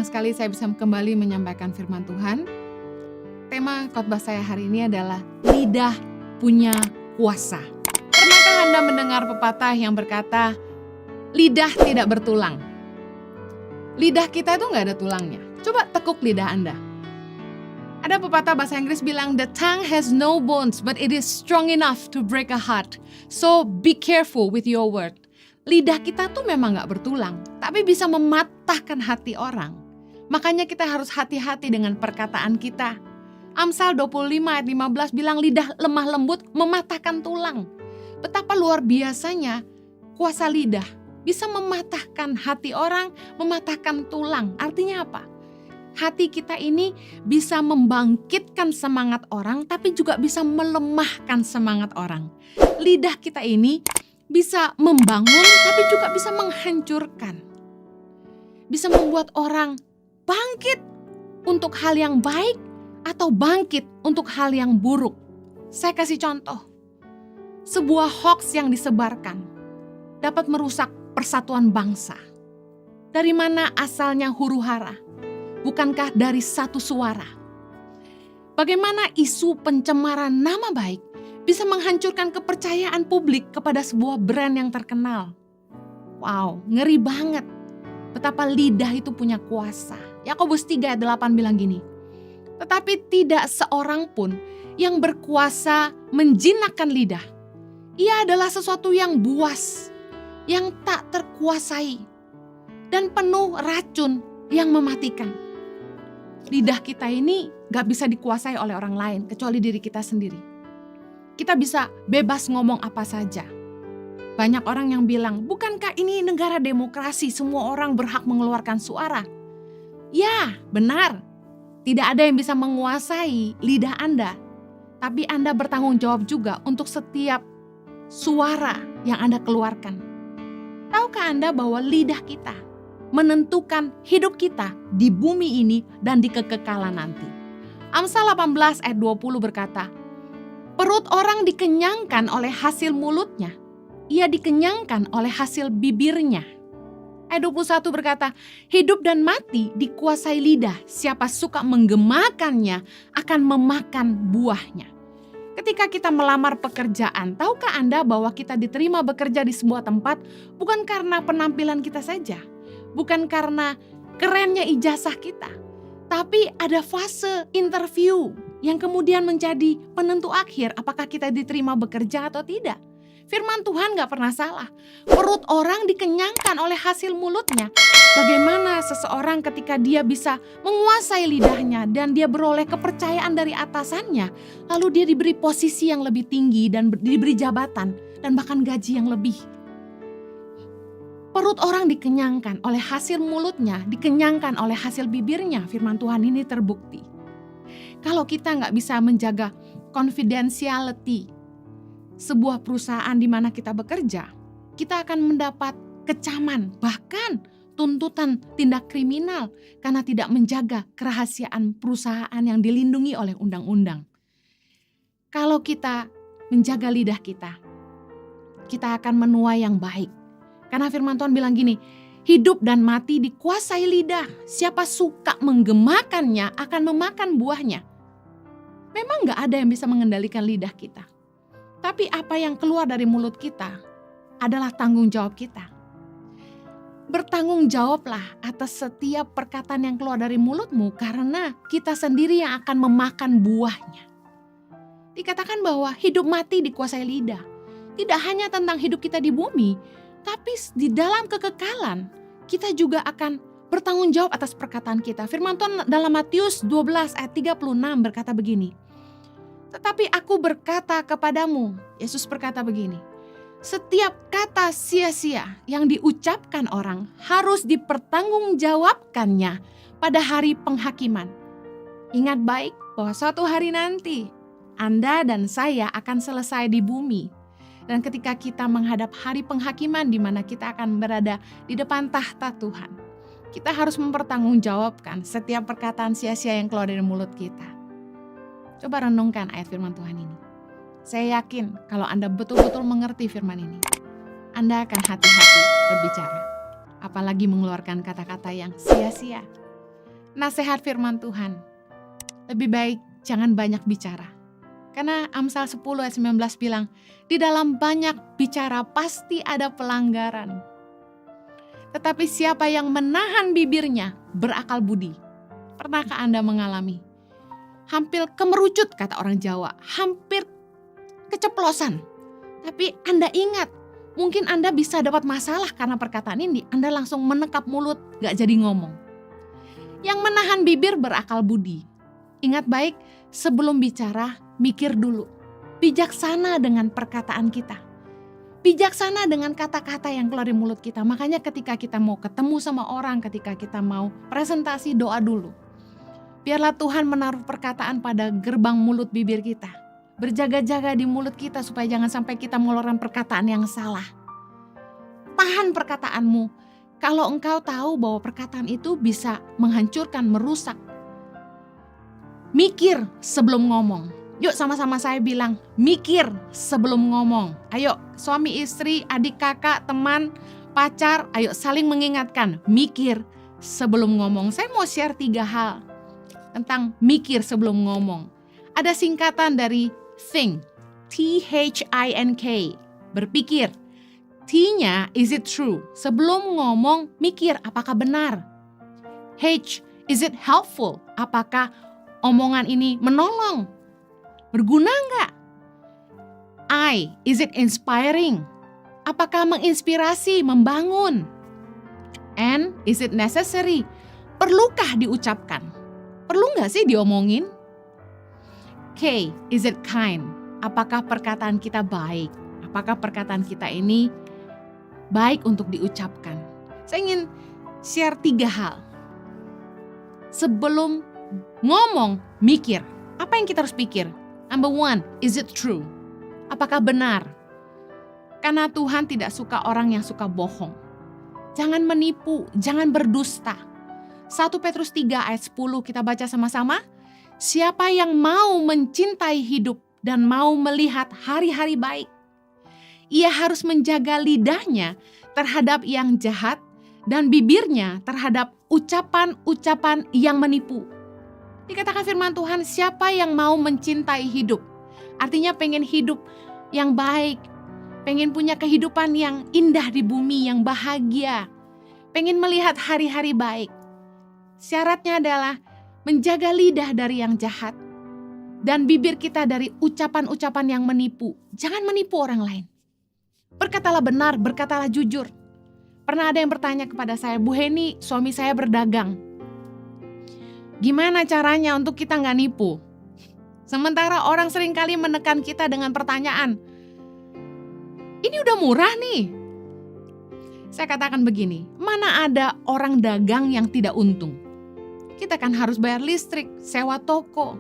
senang sekali saya bisa kembali menyampaikan firman Tuhan. Tema khotbah saya hari ini adalah lidah punya kuasa. Pernahkah Anda mendengar pepatah yang berkata, lidah tidak bertulang? Lidah kita itu nggak ada tulangnya. Coba tekuk lidah Anda. Ada pepatah bahasa Inggris bilang, the tongue has no bones, but it is strong enough to break a heart. So be careful with your word. Lidah kita tuh memang gak bertulang, tapi bisa mematahkan hati orang. Makanya kita harus hati-hati dengan perkataan kita. Amsal 25 ayat 15 bilang lidah lemah lembut mematahkan tulang. Betapa luar biasanya kuasa lidah bisa mematahkan hati orang, mematahkan tulang. Artinya apa? Hati kita ini bisa membangkitkan semangat orang, tapi juga bisa melemahkan semangat orang. Lidah kita ini bisa membangun, tapi juga bisa menghancurkan. Bisa membuat orang bangkit untuk hal yang baik, atau bangkit untuk hal yang buruk. Saya kasih contoh. Sebuah hoax yang disebarkan dapat merusak persatuan bangsa. Dari mana asalnya huru-hara? Bukankah dari satu suara? Bagaimana isu pencemaran nama baik bisa menghancurkan kepercayaan publik kepada sebuah brand yang terkenal? Wow, ngeri banget. Betapa lidah itu punya kuasa. Yakobus 3 ayat 8 bilang gini, tetapi tidak seorang pun yang berkuasa menjinakkan lidah. Ia adalah sesuatu yang buas, yang tak terkuasai, dan penuh racun yang mematikan. Lidah kita ini gak bisa dikuasai oleh orang lain kecuali diri kita sendiri. Kita bisa bebas ngomong apa saja. Banyak orang yang bilang, bukankah ini negara demokrasi, semua orang berhak mengeluarkan suara? Ya, benar. Tidak ada yang bisa menguasai lidah Anda. Tapi Anda bertanggung jawab juga untuk setiap suara yang Anda keluarkan. Tahukah Anda bahwa lidah kita menentukan hidup kita di bumi ini dan di kekekalan nanti? Amsal 18 ayat 20 berkata, perut orang dikenyangkan oleh hasil mulutnya, ia dikenyangkan oleh hasil bibirnya. Ayat 21 berkata, hidup dan mati dikuasai lidah, siapa suka menggemakannya akan memakan buahnya. Ketika kita melamar pekerjaan, tahukah Anda bahwa kita diterima bekerja di sebuah tempat bukan karena penampilan kita saja, bukan karena kerennya ijazah kita, tapi ada fase interview yang kemudian menjadi penentu akhir apakah kita diterima bekerja atau tidak. Firman Tuhan gak pernah salah. Perut orang dikenyangkan oleh hasil mulutnya. Bagaimana seseorang ketika dia bisa menguasai lidahnya dan dia beroleh kepercayaan dari atasannya, lalu dia diberi posisi yang lebih tinggi dan diberi jabatan dan bahkan gaji yang lebih. Perut orang dikenyangkan oleh hasil mulutnya, dikenyangkan oleh hasil bibirnya. Firman Tuhan ini terbukti. Kalau kita gak bisa menjaga confidentiality sebuah perusahaan di mana kita bekerja, kita akan mendapat kecaman, bahkan tuntutan tindak kriminal karena tidak menjaga kerahasiaan perusahaan yang dilindungi oleh undang-undang. Kalau kita menjaga lidah kita, kita akan menuai yang baik. Karena firman Tuhan bilang gini, hidup dan mati dikuasai lidah. Siapa suka menggemakannya akan memakan buahnya. Memang gak ada yang bisa mengendalikan lidah kita. Tapi apa yang keluar dari mulut kita adalah tanggung jawab kita. Bertanggung jawablah atas setiap perkataan yang keluar dari mulutmu karena kita sendiri yang akan memakan buahnya. Dikatakan bahwa hidup mati dikuasai lidah. Tidak hanya tentang hidup kita di bumi, tapi di dalam kekekalan kita juga akan bertanggung jawab atas perkataan kita. Firman Tuhan dalam Matius 12 ayat 36 berkata begini. Tetapi aku berkata kepadamu, Yesus berkata begini, setiap kata sia-sia yang diucapkan orang harus dipertanggungjawabkannya pada hari penghakiman. Ingat baik bahwa suatu hari nanti Anda dan saya akan selesai di bumi. Dan ketika kita menghadap hari penghakiman di mana kita akan berada di depan tahta Tuhan, kita harus mempertanggungjawabkan setiap perkataan sia-sia yang keluar dari mulut kita. Coba renungkan ayat firman Tuhan ini. Saya yakin kalau Anda betul-betul mengerti firman ini, Anda akan hati-hati berbicara. Apalagi mengeluarkan kata-kata yang sia-sia. nasihat firman Tuhan. Lebih baik jangan banyak bicara. Karena Amsal 10 ayat 19 bilang, di dalam banyak bicara pasti ada pelanggaran. Tetapi siapa yang menahan bibirnya berakal budi. Pernahkah Anda mengalami? Hampir kemerucut kata orang Jawa, hampir keceplosan. Tapi Anda ingat, mungkin Anda bisa dapat masalah karena perkataan ini, Anda langsung menekap mulut, gak jadi ngomong. Yang menahan bibir berakal budi. Ingat baik, sebelum bicara, mikir dulu. Bijaksana dengan perkataan kita. Bijaksana dengan kata-kata yang keluar dari mulut kita. Makanya ketika kita mau ketemu sama orang, ketika kita mau presentasi, doa dulu. Biarlah Tuhan menaruh perkataan pada gerbang mulut bibir kita. Berjaga-jaga di mulut kita supaya jangan sampai kita mengeluarkan perkataan yang salah. Tahan perkataanmu. Kalau engkau tahu bahwa perkataan itu bisa menghancurkan, merusak. Mikir sebelum ngomong. Yuk sama-sama saya bilang, mikir sebelum ngomong. Ayo suami istri, adik kakak, teman, pacar, ayo saling mengingatkan. Mikir sebelum ngomong. Saya mau share 3 hal tentang mikir sebelum ngomong. Ada singkatan dari think, T-H-I-N-K, berpikir. T-nya, is it true? Sebelum ngomong, mikir apakah benar. H, is it helpful? Apakah omongan ini menolong? Berguna enggak? I, is it inspiring? Apakah menginspirasi, membangun? N, is it necessary? Perlukah diucapkan? Perlu enggak sih diomongin? K, is it kind? Apakah perkataan kita baik? Apakah perkataan kita ini baik untuk diucapkan? Saya ingin share 3 hal. Sebelum ngomong, mikir. Apa yang kita harus pikir? Number 1, is it true? Apakah benar? Karena Tuhan tidak suka orang yang suka bohong. Jangan menipu, jangan berdusta. 1 Petrus 3 ayat 10 kita baca sama-sama. Siapa yang mau mencintai hidup dan mau melihat hari-hari baik, ia harus menjaga lidahnya terhadap yang jahat dan bibirnya terhadap ucapan-ucapan yang menipu. Dikatakan firman Tuhan, siapa yang mau mencintai hidup, artinya pengen hidup yang baik, pengen punya kehidupan yang indah di bumi, yang bahagia, pengen melihat hari-hari baik. Syaratnya adalah menjaga lidah dari yang jahat dan bibir kita dari ucapan-ucapan yang menipu. Jangan menipu orang lain. Berkatalah benar, berkatalah jujur. Pernah ada yang bertanya kepada saya, Bu Heni, suami saya berdagang. Gimana caranya untuk kita nggak nipu? Sementara orang seringkali menekan kita dengan pertanyaan, ini udah murah nih. Saya katakan begini, mana ada orang dagang yang tidak untung? Kita kan harus bayar listrik, sewa toko,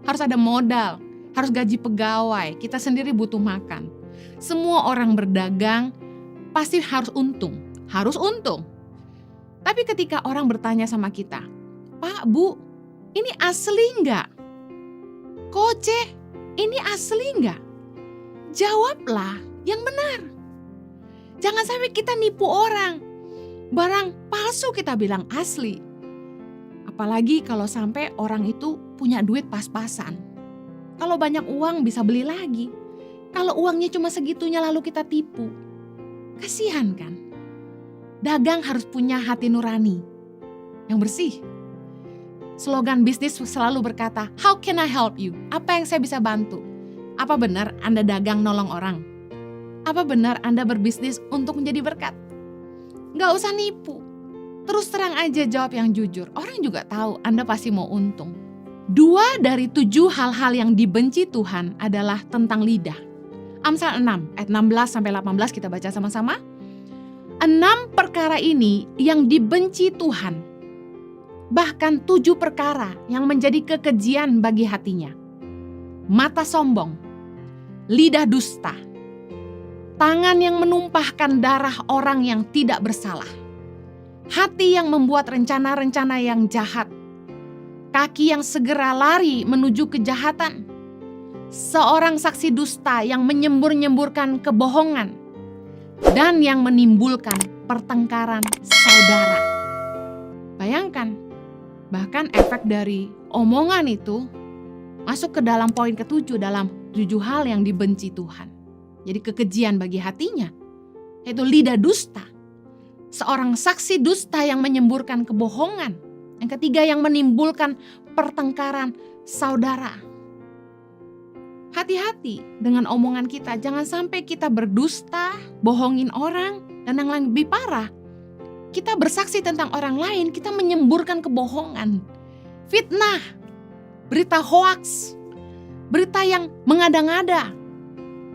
harus ada modal, harus gaji pegawai, kita sendiri butuh makan. Semua orang berdagang pasti harus untung. Tapi ketika orang bertanya sama kita, Pak, Bu, ini asli nggak? Koce, ini asli nggak? Jawablah yang benar. Jangan sampai kita nipu orang. Barang palsu kita bilang asli. Apalagi kalau sampai orang itu punya duit pas-pasan. Kalau banyak uang bisa beli lagi. Kalau uangnya cuma segitunya lalu kita tipu. Kasihan kan? Dagang harus punya hati nurani yang bersih. Slogan bisnis selalu berkata, how can I help you? Apa yang saya bisa bantu? Apa benar Anda dagang nolong orang? Apa benar Anda berbisnis untuk menjadi berkat? Gak usah nipu. Terus terang aja jawab yang jujur. Orang juga tahu Anda pasti mau untung. 2 dari 7 hal-hal yang dibenci Tuhan adalah tentang lidah. Amsal 6 ayat 16-18 kita baca sama-sama. 6 perkara ini yang dibenci Tuhan. Bahkan 7 perkara yang menjadi kekejian bagi hatinya. Mata sombong, lidah dusta, tangan yang menumpahkan darah orang yang tidak bersalah, hati yang membuat rencana-rencana yang jahat, kaki yang segera lari menuju kejahatan, seorang saksi dusta yang menyembur-nyemburkan kebohongan, dan yang menimbulkan pertengkaran saudara. Bayangkan, Bahkan efek dari omongan itu masuk ke dalam poin ke-7 dalam 7 hal yang dibenci Tuhan. Jadi kekejian bagi hatinya, yaitu lidah dusta. Seorang saksi dusta yang menyemburkan kebohongan. Yang ketiga yang menimbulkan pertengkaran saudara. Hati-hati dengan omongan kita, jangan sampai kita berdusta, bohongin orang, dan yang lebih parah, kita bersaksi tentang orang lain, kita menyemburkan kebohongan, fitnah, berita hoaks, berita yang mengada-ngada.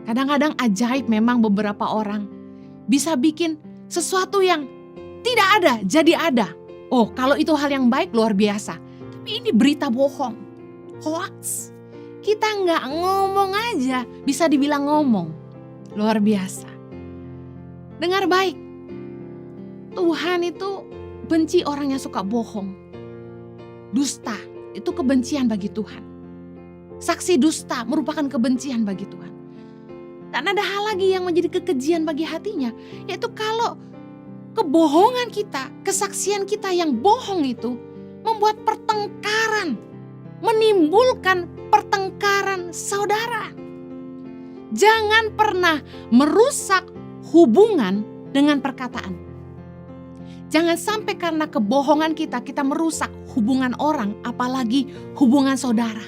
Kadang-kadang ajaib memang beberapa orang bisa bikin sesuatu yang tidak ada jadi ada. Oh, kalau itu hal yang baik luar biasa. Tapi ini berita bohong, hoaks. Kita nggak ngomong aja bisa dibilang ngomong. Luar biasa. Dengar baik. Tuhan itu benci orang yang suka bohong. Dusta itu kebencian bagi Tuhan. Saksi dusta merupakan kebencian bagi Tuhan. Dan ada hal lagi yang menjadi kekejian bagi hatinya, yaitu kalau kebohongan kita, kesaksian kita yang bohong itu membuat pertengkaran, menimbulkan pertengkaran saudara. Jangan pernah merusak hubungan dengan perkataan. Jangan sampai karena kebohongan kita merusak hubungan orang, apalagi hubungan saudara.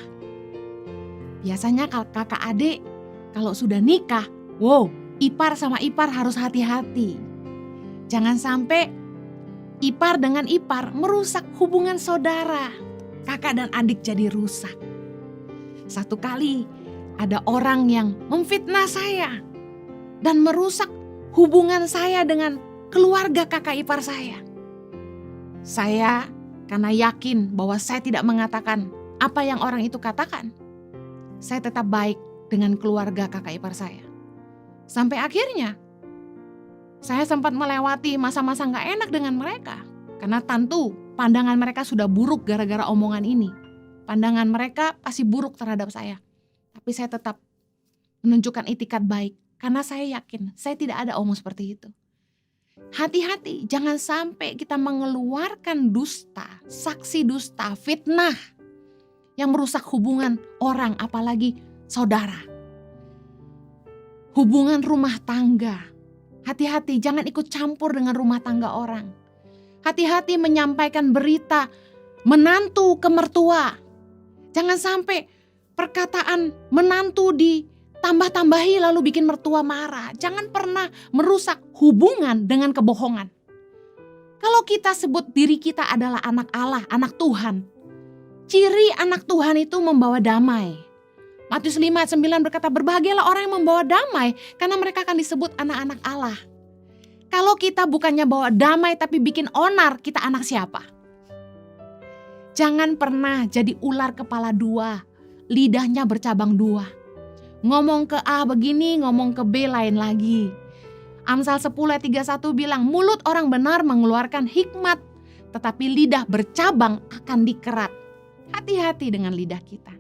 Biasanya kalau kakak adik, kalau sudah nikah, ipar sama ipar harus hati-hati. Jangan sampai ipar dengan ipar merusak hubungan saudara. Kakak dan adik jadi rusak. Satu kali ada orang yang memfitnah saya dan merusak hubungan saya dengan keluarga kakak ipar saya. Saya karena yakin bahwa saya tidak mengatakan apa yang orang itu katakan, saya tetap baik dengan keluarga kakak ipar saya. Sampai akhirnya saya sempat melewati masa-masa gak enak dengan mereka. Karena tentu pandangan mereka sudah buruk gara-gara omongan ini. Pandangan mereka pasti buruk terhadap saya. Tapi saya tetap menunjukkan itikat baik. Karena saya yakin saya tidak ada omong seperti itu. Hati-hati, jangan sampai kita mengeluarkan dusta, saksi dusta, fitnah yang merusak hubungan orang, apalagi saudara. Hubungan rumah tangga, hati-hati jangan ikut campur dengan rumah tangga orang. Hati-hati menyampaikan berita menantu ke mertua. Jangan sampai perkataan menantu ditambah-tambahi lalu bikin mertua marah. Jangan pernah merusak hubungan dengan kebohongan. Kalau kita sebut diri kita adalah anak Allah, anak Tuhan. Ciri anak Tuhan itu membawa damai. Matius 5 ayat 9 berkata, berbahagialah orang yang membawa damai karena mereka akan disebut anak-anak Allah. Kalau kita bukannya bawa damai tapi bikin onar, kita anak siapa? Jangan pernah jadi ular kepala dua, lidahnya bercabang dua. Ngomong ke A begini, ngomong ke B lain lagi. Amsal 10 ayat 31 bilang, mulut orang benar mengeluarkan hikmat, tetapi lidah bercabang akan dikerat. Hati-hati dengan lidah kita.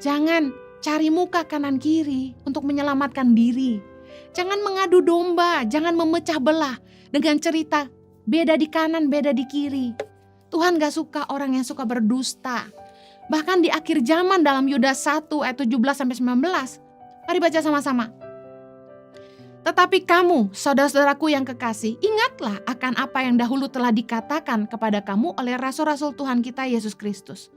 Jangan cari muka kanan kiri untuk menyelamatkan diri. Jangan mengadu domba, jangan memecah belah dengan cerita beda di kanan, beda di kiri. Tuhan gak suka orang yang suka berdusta. Bahkan di akhir zaman dalam Yudas 1 ayat 17-19. Mari baca sama-sama. Tetapi kamu, saudara-saudaraku yang kekasih, ingatlah akan apa yang dahulu telah dikatakan kepada kamu oleh rasul-rasul Tuhan kita Yesus Kristus.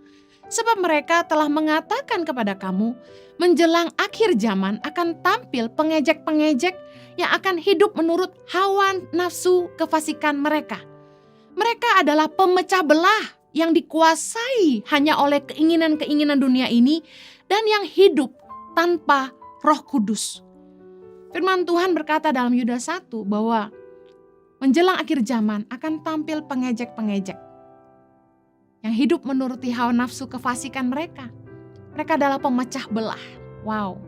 Sebab mereka telah mengatakan kepada kamu, menjelang akhir zaman akan tampil pengejek-pengejek yang akan hidup menurut hawa nafsu kefasikan mereka. Mereka adalah pemecah belah yang dikuasai hanya oleh keinginan-keinginan dunia ini dan yang hidup tanpa Roh Kudus. Firman Tuhan berkata dalam Yudas 1 bahwa menjelang akhir zaman akan tampil pengejek-pengejek yang hidup menuruti hawa nafsu kefasikan mereka. Mereka adalah pemecah belah. Wow.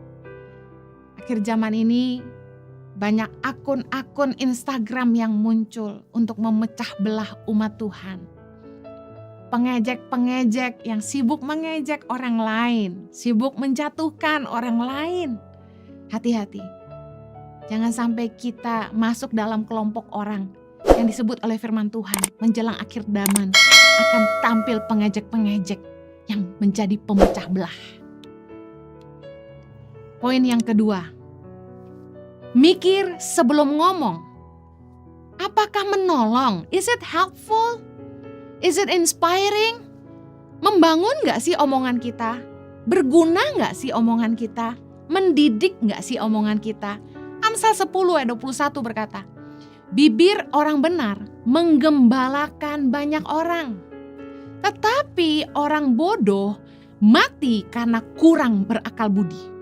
Akhir zaman ini banyak akun-akun Instagram yang muncul untuk memecah belah umat Tuhan. Pengejek-pengejek yang sibuk mengejek orang lain, sibuk menjatuhkan orang lain. Hati-hati. Jangan sampai kita masuk dalam kelompok orang yang disebut oleh firman Tuhan menjelang akhir zaman akan tampil pengejek-pengejek yang menjadi pemecah belah. Poin yang kedua, mikir sebelum ngomong. Apakah menolong? Is it helpful? Is it inspiring? Membangun gak sih omongan kita? Berguna gak sih omongan kita? Mendidik gak sih omongan kita? Amsal 10 ayat 21 berkata, bibir orang benar menggembalakan banyak orang, tetapi orang bodoh mati karena kurang berakal budi.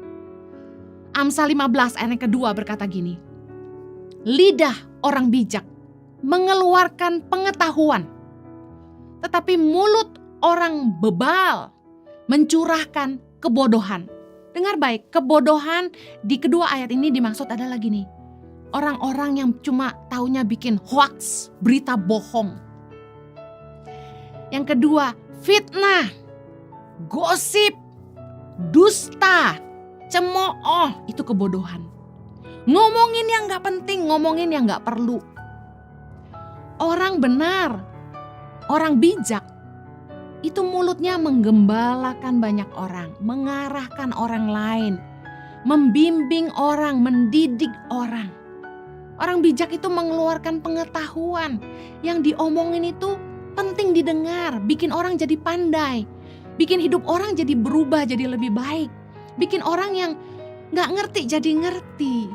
Amsal 15 ayat yang kedua berkata gini, lidah orang bijak mengeluarkan pengetahuan, tetapi mulut orang bebal mencurahkan kebodohan. Dengar baik, kebodohan di kedua ayat ini dimaksud adalah gini, orang-orang yang cuma taunya bikin hoax, berita bohong. Yang kedua, fitnah, gosip, dusta, cemooh, itu kebodohan. Ngomongin yang gak penting, ngomongin yang gak perlu. Orang benar, orang bijak, itu mulutnya menggembalakan banyak orang, mengarahkan orang lain, membimbing orang, mendidik orang. Orang bijak itu mengeluarkan pengetahuan, yang diomongin itu penting didengar, bikin orang jadi pandai, bikin hidup orang jadi berubah, jadi lebih baik, bikin orang yang gak ngerti jadi ngerti.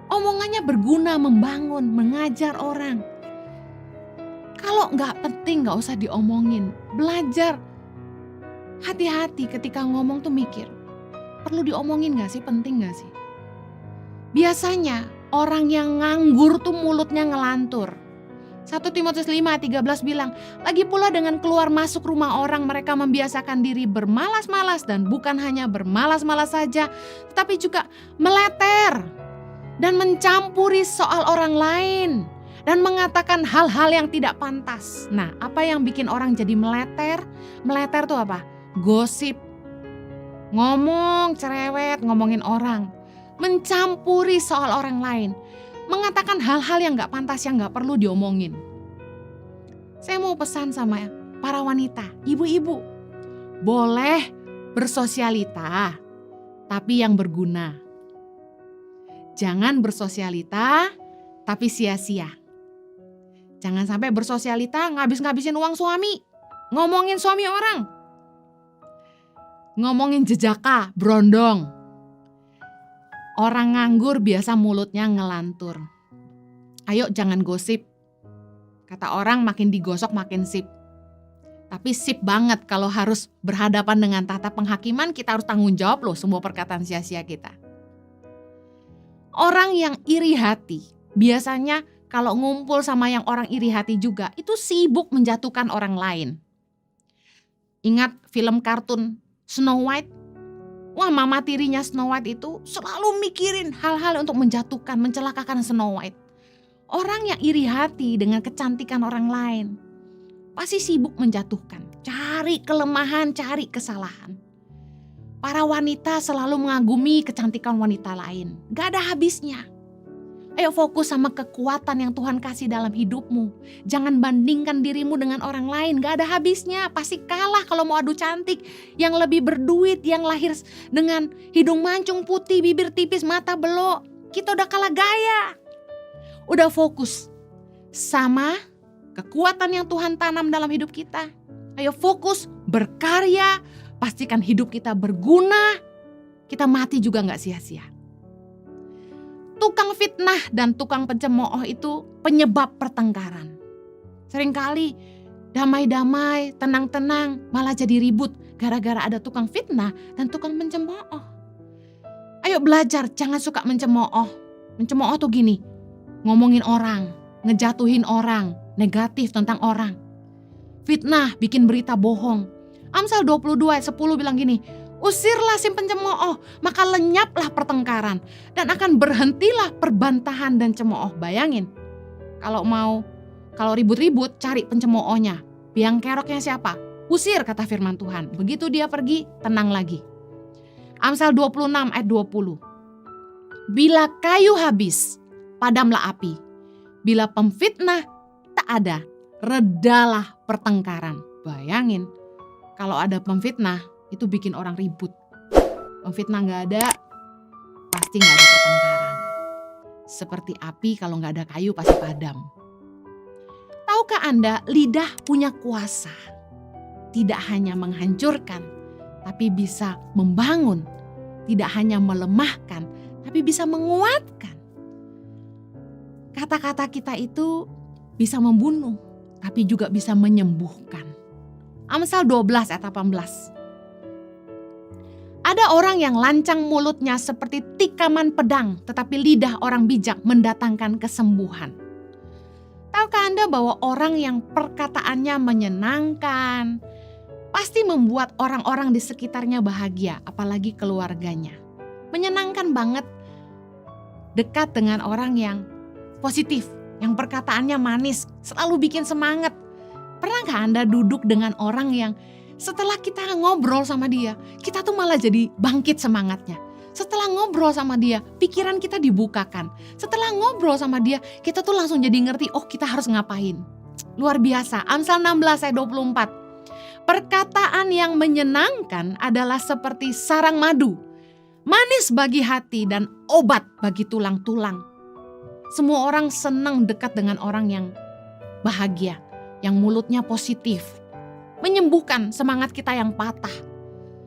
Omongannya berguna, membangun, mengajar orang. Kalau gak penting gak usah diomongin, belajar. Hati-hati ketika ngomong tuh mikir, perlu diomongin gak sih, penting gak sih? Biasanya orang yang nganggur tuh mulutnya ngelantur. 1 Timotius 5:13 bilang, lagi pula dengan keluar masuk rumah orang mereka membiasakan diri bermalas-malas, dan bukan hanya bermalas-malas saja, tetapi juga meleter dan mencampuri soal orang lain dan mengatakan hal-hal yang tidak pantas. Nah, apa yang bikin orang jadi meleter? Meleter tuh apa? Gosip, ngomong cerewet, ngomongin orang, mencampuri soal orang lain, mengatakan hal-hal yang gak pantas, yang gak perlu diomongin. Saya mau pesan sama para wanita, ibu-ibu, boleh bersosialita, tapi yang berguna. Jangan bersosialita, tapi sia-sia. Jangan sampai bersosialita ngabis-ngabisin uang suami, ngomongin suami orang, ngomongin jejaka, berondong. Orang nganggur biasa mulutnya ngelantur. Ayo jangan gosip. Kata orang makin digosok makin sip. Tapi sip banget kalau harus berhadapan dengan tahta penghakiman, kita harus tanggung jawab loh semua perkataan sia-sia kita. Orang yang iri hati biasanya kalau ngumpul sama yang orang iri hati juga, itu sibuk menjatuhkan orang lain. Ingat film kartun Snow White? Wah, mama tirinya Snow White itu selalu mikirin hal-hal untuk menjatuhkan, mencelakakan Snow White. Orang yang iri hati dengan kecantikan orang lain pasti sibuk menjatuhkan, cari kelemahan, cari kesalahan. Para wanita selalu mengagumi kecantikan wanita lain, gak ada habisnya. Ayo fokus sama kekuatan yang Tuhan kasih dalam hidupmu. Jangan bandingkan dirimu dengan orang lain. Gak ada habisnya. Pasti kalah kalau mau adu cantik. Yang lebih berduit, yang lahir dengan hidung mancung putih, bibir tipis, mata belok. Kita udah kalah gaya. Udah fokus sama kekuatan yang Tuhan tanam dalam hidup kita. Ayo fokus, berkarya. Pastikan hidup kita berguna. Kita mati juga gak sia-sia. Tukang fitnah dan tukang pencemooh itu penyebab pertengkaran. Seringkali damai-damai, tenang-tenang, malah jadi ribut gara-gara ada tukang fitnah dan tukang pencemooh. Ayo belajar, jangan suka mencemooh. Mencemooh tuh gini, ngomongin orang, ngejatuhin orang, negatif tentang orang. Fitnah, bikin berita bohong. Amsal 22 ayat 10 bilang gini, usirlah si pencemooh, maka lenyaplah pertengkaran dan akan berhentilah perbantahan dan cemooh. Bayangin, kalau ribut-ribut cari pencemoohnya. Biang keroknya siapa? Usir, kata firman Tuhan. Begitu dia pergi, tenang lagi. Amsal 26 ayat 20. Bila kayu habis, padamlah api. Bila pemfitnah tak ada, redalah pertengkaran. Bayangin, kalau ada pemfitnah, itu bikin orang ribut. Pemfitnah nggak ada, pasti nggak ada pertengkaran. Seperti api kalau nggak ada kayu pasti padam. Tahukah Anda, lidah punya kuasa. Tidak hanya menghancurkan, tapi bisa membangun. Tidak hanya melemahkan, tapi bisa menguatkan. Kata-kata kita itu bisa membunuh, tapi juga bisa menyembuhkan. Amsal 12 ayat 18. Ada orang yang lancang mulutnya seperti tikaman pedang, tetapi lidah orang bijak mendatangkan kesembuhan. Tahukah Anda bahwa orang yang perkataannya menyenangkan, pasti membuat orang-orang di sekitarnya bahagia, apalagi keluarganya. Menyenangkan banget dekat dengan orang yang positif, yang perkataannya manis, selalu bikin semangat. Pernahkah Anda duduk dengan orang yang setelah kita ngobrol sama dia, kita tuh malah jadi bangkit semangatnya. Setelah ngobrol sama dia, pikiran kita dibukakan. Setelah ngobrol sama dia, kita tuh langsung jadi ngerti, oh kita harus ngapain. Luar biasa, Amsal 16 ayat 24. Perkataan yang menyenangkan adalah seperti sarang madu, manis bagi hati dan obat bagi tulang-tulang. Semua orang senang dekat dengan orang yang bahagia, yang mulutnya positif, menyembuhkan semangat kita yang patah.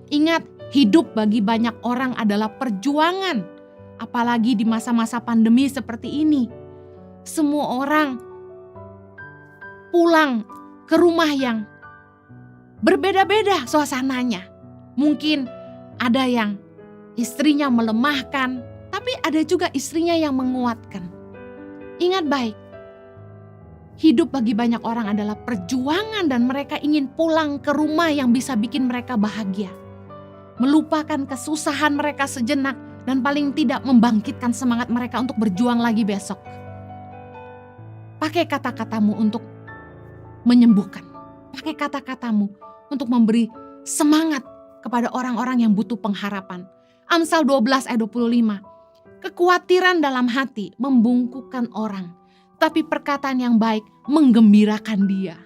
Ingat, hidup bagi banyak orang adalah perjuangan, apalagi di masa-masa pandemi seperti ini. Semua orang pulang ke rumah yang berbeda-beda suasananya. Mungkin ada yang istrinya melemahkan, tapi ada juga istrinya yang menguatkan. Ingat baik, hidup bagi banyak orang adalah perjuangan dan mereka ingin pulang ke rumah yang bisa bikin mereka bahagia. Melupakan kesusahan mereka sejenak dan paling tidak membangkitkan semangat mereka untuk berjuang lagi besok. Pakai kata-katamu untuk menyembuhkan. Pakai kata-katamu untuk memberi semangat kepada orang-orang yang butuh pengharapan. Amsal 12 ayat 25. Kekhawatiran dalam hati membungkukkan orang, tapi perkataan yang baik menggembirakan dia.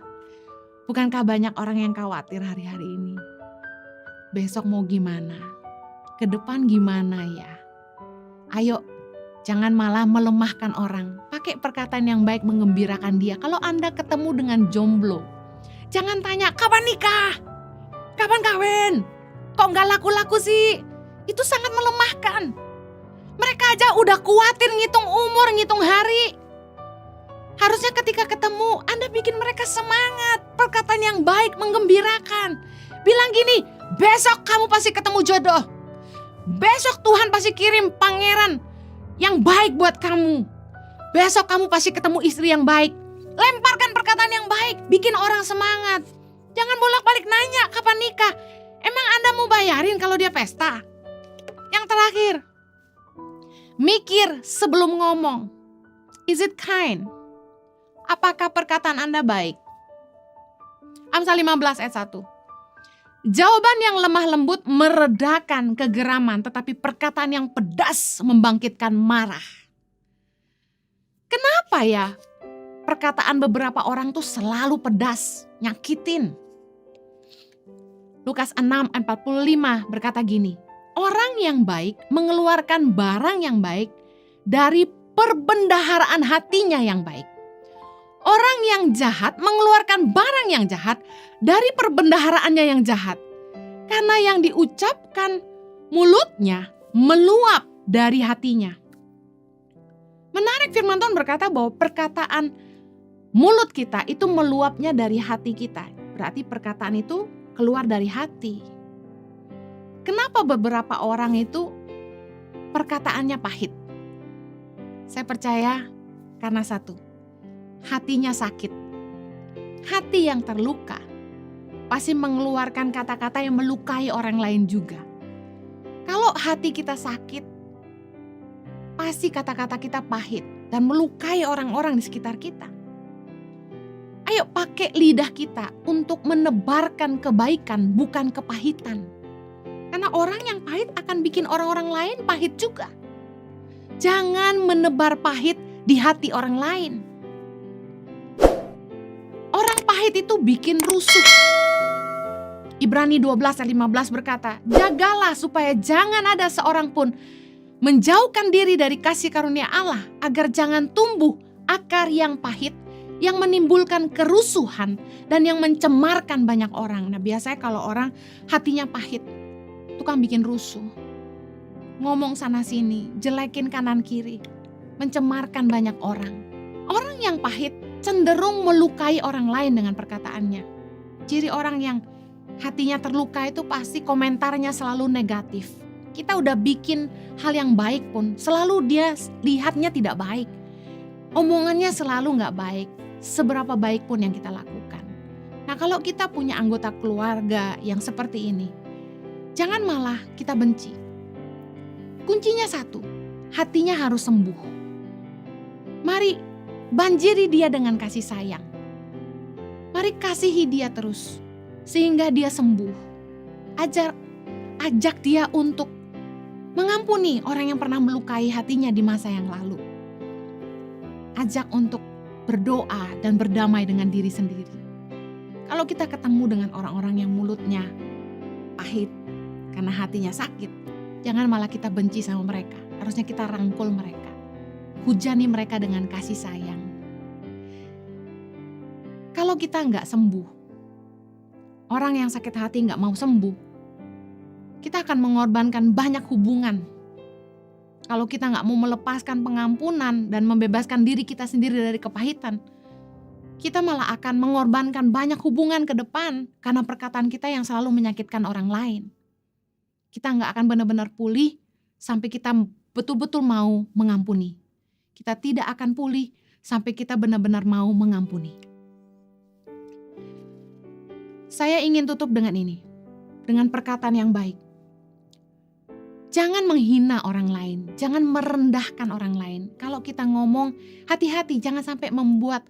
Bukankah banyak orang yang khawatir hari-hari ini? Besok mau gimana? Ke depan gimana ya? Ayo, jangan malah melemahkan orang. Pakai perkataan yang baik menggembirakan dia. Kalau Anda ketemu dengan jomblo, jangan tanya, kapan nikah? Kapan kawin? Kok gak laku-laku sih? Itu sangat melemahkan. Mereka aja udah kuatin ngitung umur, ngitung hari. Harusnya ketika ketemu, Anda bikin mereka semangat. Perkataan yang baik menggembirakan. Bilang gini, besok kamu pasti ketemu jodoh. Besok Tuhan pasti kirim pangeran yang baik buat kamu. Besok kamu pasti ketemu istri yang baik. Lemparkan perkataan yang baik, bikin orang semangat. Jangan bolak-balik nanya kapan nikah. Emang Anda mau bayarin kalau dia pesta? Yang terakhir, mikir sebelum ngomong. Is it kind? Apakah perkataan Anda baik? Amsal 15 ayat 1. Jawaban yang lemah lembut meredakan kegeraman, tetapi perkataan yang pedas membangkitkan marah. Kenapa ya perkataan beberapa orang tuh selalu pedas, nyakitin? Lukas 6 ayat 45 berkata gini, orang yang baik mengeluarkan barang yang baik dari perbendaharaan hatinya yang baik. Orang yang jahat mengeluarkan barang yang jahat dari perbendaharaannya yang jahat. Karena yang diucapkan mulutnya meluap dari hatinya. Menarik, firman Tuhan berkata bahwa perkataan mulut kita itu meluapnya dari hati kita. Berarti perkataan itu keluar dari hati. Kenapa beberapa orang itu perkataannya pahit? Saya percaya karena satu, hatinya sakit. Hati yang terluka pasti mengeluarkan kata-kata yang melukai orang lain juga. Kalau hati kita sakit, pasti kata-kata kita pahit dan melukai orang-orang di sekitar kita. Ayo pakai lidah kita untuk menebarkan kebaikan, bukan kepahitan. Karena orang yang pahit akan bikin orang-orang lain pahit juga. Jangan menebar pahit di hati orang lain. Orang pahit pahit itu bikin rusuh. Ibrani 12 ayat 15 berkata, jagalah supaya jangan ada seorang pun menjauhkan diri dari kasih karunia Allah, agar jangan tumbuh akar yang pahit, yang menimbulkan kerusuhan dan yang mencemarkan banyak orang. Nah, biasanya kalau orang hatinya pahit, tukang bikin rusuh, ngomong sana sini, jelekin kanan kiri, mencemarkan banyak orang. Orang yang pahit cenderung melukai orang lain dengan perkataannya. Ciri orang yang hatinya terluka itu pasti komentarnya selalu negatif. Kita udah bikin hal yang baik pun selalu dia lihatnya tidak baik. Omongannya selalu gak baik, seberapa baik pun yang kita lakukan. Nah, kalau kita punya anggota keluarga yang seperti ini, jangan malah kita benci. Kuncinya satu, hatinya harus sembuh. Mari banjiri dia dengan kasih sayang. Mari kasihi dia terus, sehingga dia sembuh. Ajak dia untuk mengampuni orang yang pernah melukai hatinya di masa yang lalu. Ajak untuk berdoa dan berdamai dengan diri sendiri. Kalau kita ketemu dengan orang-orang yang mulutnya pahit karena hatinya sakit, jangan malah kita benci sama mereka. Harusnya kita rangkul mereka. Hujani mereka dengan kasih sayang. Kalau kita nggak sembuh, orang yang sakit hati nggak mau sembuh, kita akan mengorbankan banyak hubungan. Kalau kita nggak mau melepaskan pengampunan dan membebaskan diri kita sendiri dari kepahitan, kita malah akan mengorbankan banyak hubungan ke depan karena perkataan kita yang selalu menyakitkan orang lain. Kita nggak akan benar-benar pulih sampai kita betul-betul mau mengampuni. Kita tidak akan pulih sampai kita benar-benar mau mengampuni. Saya ingin tutup dengan ini, dengan perkataan yang baik. Jangan menghina orang lain, jangan merendahkan orang lain. Kalau kita ngomong, hati-hati jangan sampai membuat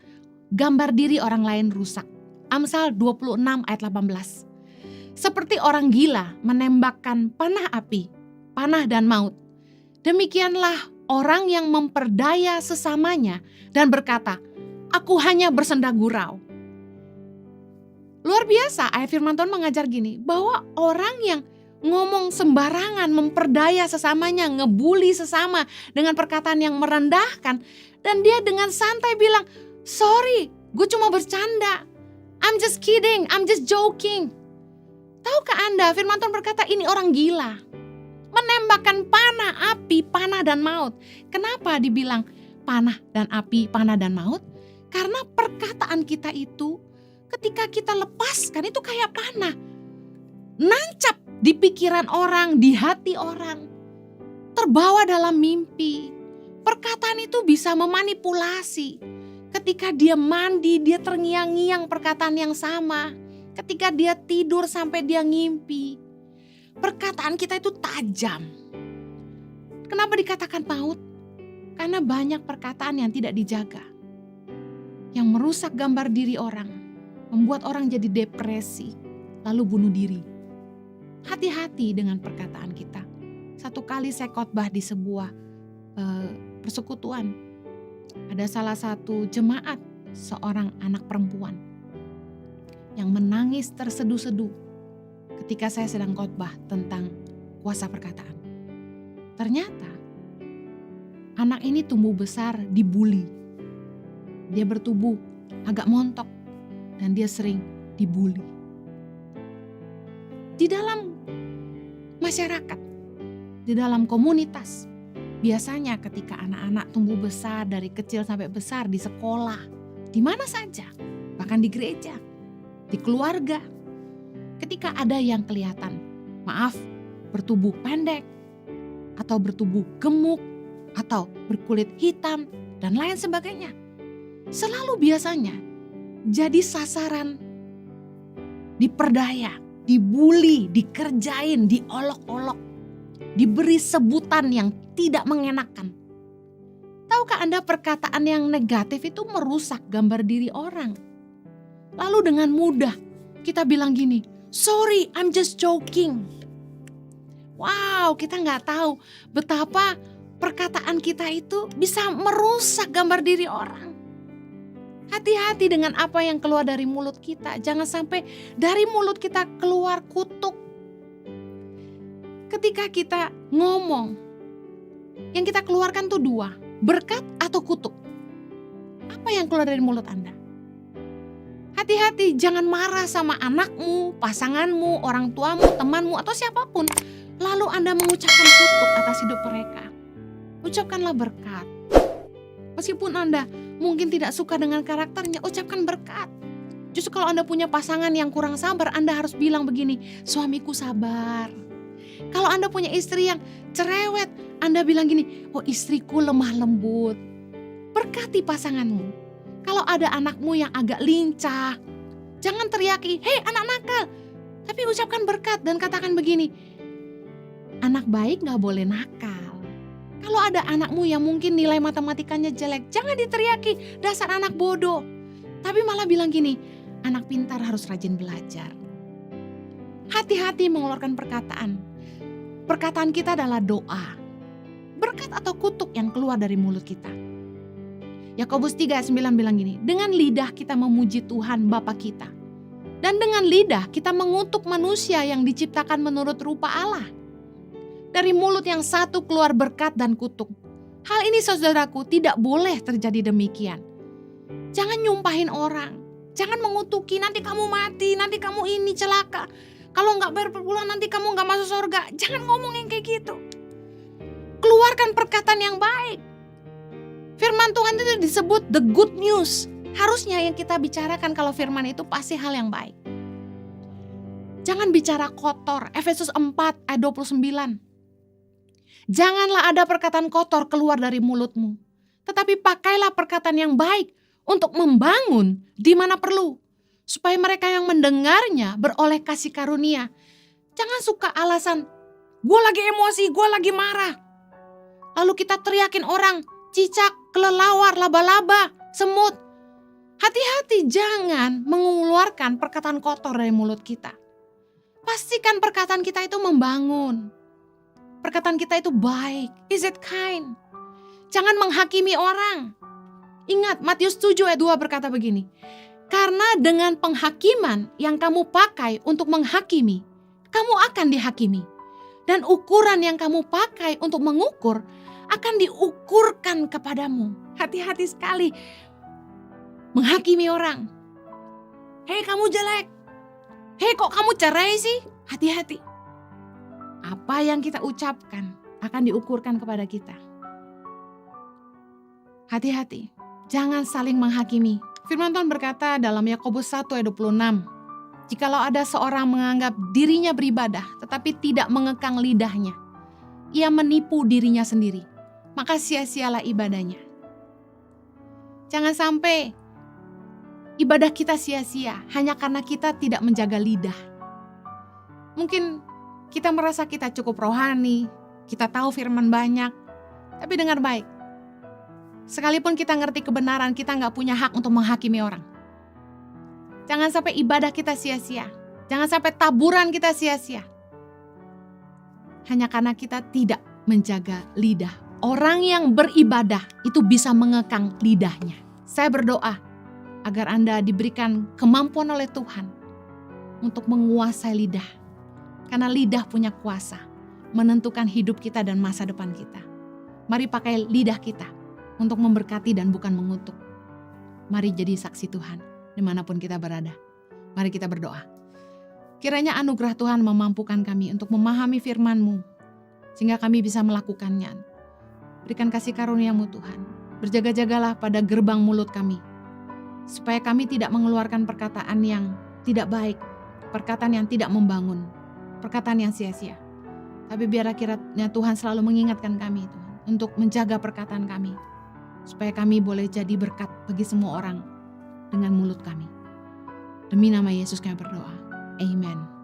gambar diri orang lain rusak. Amsal 26 ayat 18. Seperti orang gila menembakkan panah api, panah dan maut. Demikianlah orang yang memperdaya sesamanya dan berkata, aku hanya bersenda gurau. Luar biasa, ayat firman Tuhan mengajar gini, bahwa orang yang ngomong sembarangan, memperdaya sesamanya, ngebully sesama dengan perkataan yang merendahkan, dan dia dengan santai bilang, sorry, gue cuma bercanda, I'm just kidding, I'm just joking. Tahukah Anda, firman Tuhan berkata ini orang gila, menembakkan panah, api, panah dan maut. Kenapa dibilang panah dan api, panah dan maut? Karena perkataan kita itu ketika kita lepaskan itu kayak panah. Nancap di pikiran orang, di hati orang. Terbawa dalam mimpi. Perkataan itu bisa memanipulasi. Ketika dia mandi, dia terngiang-ngiang perkataan yang sama. Ketika dia tidur sampai dia ngimpi. Perkataan kita itu tajam. Kenapa dikatakan maut? Karena banyak perkataan yang tidak dijaga. Yang merusak gambar diri orang. Membuat orang jadi depresi, lalu bunuh diri. Hati-hati dengan perkataan kita. Satu kali saya khotbah di sebuah persekutuan. Ada salah satu jemaat, seorang anak perempuan yang menangis terseduh-seduh ketika saya sedang khotbah tentang kuasa perkataan. Ternyata anak ini tumbuh besar dibully. Dia bertubuh agak montok dan dia sering dibully. Di dalam masyarakat, di dalam komunitas, biasanya ketika anak-anak tumbuh besar dari kecil sampai besar di sekolah, di mana saja, bahkan di gereja, di keluarga, ketika ada yang kelihatan, bertubuh pendek, atau bertubuh gemuk, atau berkulit hitam, dan lain sebagainya, selalu biasanya jadi sasaran diperdaya, dibully, dikerjain, diolok-olok, diberi sebutan yang tidak mengenakan. Tahukah Anda perkataan yang negatif itu merusak gambar diri orang. Lalu dengan mudah kita bilang gini, sorry, I'm just joking. Wow, kita nggak tahu betapa perkataan kita itu bisa merusak gambar diri orang. Hati-hati dengan apa yang keluar dari mulut kita. Jangan sampai dari mulut kita keluar kutuk. Ketika kita ngomong, yang kita keluarkan tuh dua, berkat atau kutuk. Apa yang keluar dari mulut Anda? Hati-hati, jangan marah sama anakmu, pasanganmu, orang tuamu, temanmu, atau siapapun. Lalu Anda mengucapkan kutuk atas hidup mereka. Ucapkanlah berkat. Meskipun Anda mungkin tidak suka dengan karakternya, ucapkan berkat. Justru kalau Anda punya pasangan yang kurang sabar, Anda harus bilang begini, suamiku sabar. Kalau Anda punya istri yang cerewet, Anda bilang gini, oh istriku lemah lembut. Berkati pasanganmu. Kalau ada anakmu yang agak lincah, jangan teriaki, hei anak nakal. Tapi ucapkan berkat dan katakan begini, anak baik gak boleh nakal. Kalau ada anakmu yang mungkin nilai matematikanya jelek, jangan diteriaki, dasar anak bodoh. Tapi malah bilang gini, anak pintar harus rajin belajar. Hati-hati mengeluarkan perkataan. Perkataan kita adalah doa. Berkat atau kutuk yang keluar dari mulut kita. Yakobus 3:9 bilang gini, dengan lidah kita memuji Tuhan Bapa kita. Dan dengan lidah kita mengutuk manusia yang diciptakan menurut rupa Allah. Dari mulut yang satu keluar berkat dan kutuk. Hal ini saudaraku tidak boleh terjadi demikian. Jangan nyumpahin orang. Jangan mengutuki, nanti kamu mati, nanti kamu ini celaka. Kalau gak bayar per bulan nanti kamu gak masuk surga. Jangan ngomong yang kayak gitu. Keluarkan perkataan yang baik. Firman Tuhan itu disebut the good news. Harusnya yang kita bicarakan kalau firman itu pasti hal yang baik. Jangan bicara kotor. Efesus 4 ayat 29. Janganlah ada perkataan kotor keluar dari mulutmu. Tetapi pakailah perkataan yang baik untuk membangun di mana perlu. Supaya mereka yang mendengarnya beroleh kasih karunia. Jangan suka alasan, gue lagi emosi, gue lagi marah. Lalu kita teriakin orang, cicak, kelelawar, laba-laba, semut. Hati-hati jangan mengeluarkan perkataan kotor dari mulut kita. Pastikan perkataan kita itu membangun. Perkataan kita itu baik. Is it kind? Jangan menghakimi orang. Ingat Matius 7 ayat 2 berkata begini. Karena dengan penghakiman yang kamu pakai untuk menghakimi, kamu akan dihakimi. Dan ukuran yang kamu pakai untuk mengukur akan diukurkan kepadamu. Hati-hati sekali menghakimi orang. Hei kamu jelek. Hei kok kamu cerai sih? Hati-hati. Apa yang kita ucapkan akan diukurkan kepada kita. Hati-hati. Jangan saling menghakimi. Firman Tuhan berkata dalam Yakobus 1 ayat 26. Jikalau ada seorang menganggap dirinya beribadah tetapi tidak mengekang lidahnya, ia menipu dirinya sendiri. Maka sia-sialah ibadahnya. Jangan sampai ibadah kita sia-sia hanya karena kita tidak menjaga lidah. Mungkin kita merasa kita cukup rohani, kita tahu firman banyak, tapi dengar baik. Sekalipun kita ngerti kebenaran, kita gak punya hak untuk menghakimi orang. Jangan sampai ibadah kita sia-sia. Jangan sampai taburan kita sia-sia. Hanya karena kita tidak menjaga lidah. Orang yang beribadah itu bisa mengekang lidahnya. Saya berdoa agar Anda diberikan kemampuan oleh Tuhan untuk menguasai lidah. Karena lidah punya kuasa menentukan hidup kita dan masa depan kita. Mari pakai lidah kita untuk memberkati dan bukan mengutuk. Mari jadi saksi Tuhan dimanapun kita berada. Mari kita berdoa. Kiranya anugerah Tuhan memampukan kami untuk memahami firman-Mu, sehingga kami bisa melakukannya. Berikan kasih karunia-Mu Tuhan. Berjaga-jagalah pada gerbang mulut kami, supaya kami tidak mengeluarkan perkataan yang tidak baik, perkataan yang tidak membangun, perkataan yang sia-sia. Tapi biar kiranya Tuhan selalu mengingatkan kami Tuhan, untuk menjaga perkataan kami, supaya kami boleh jadi berkat bagi semua orang dengan mulut kami. Demi nama Yesus kami berdoa. Amen.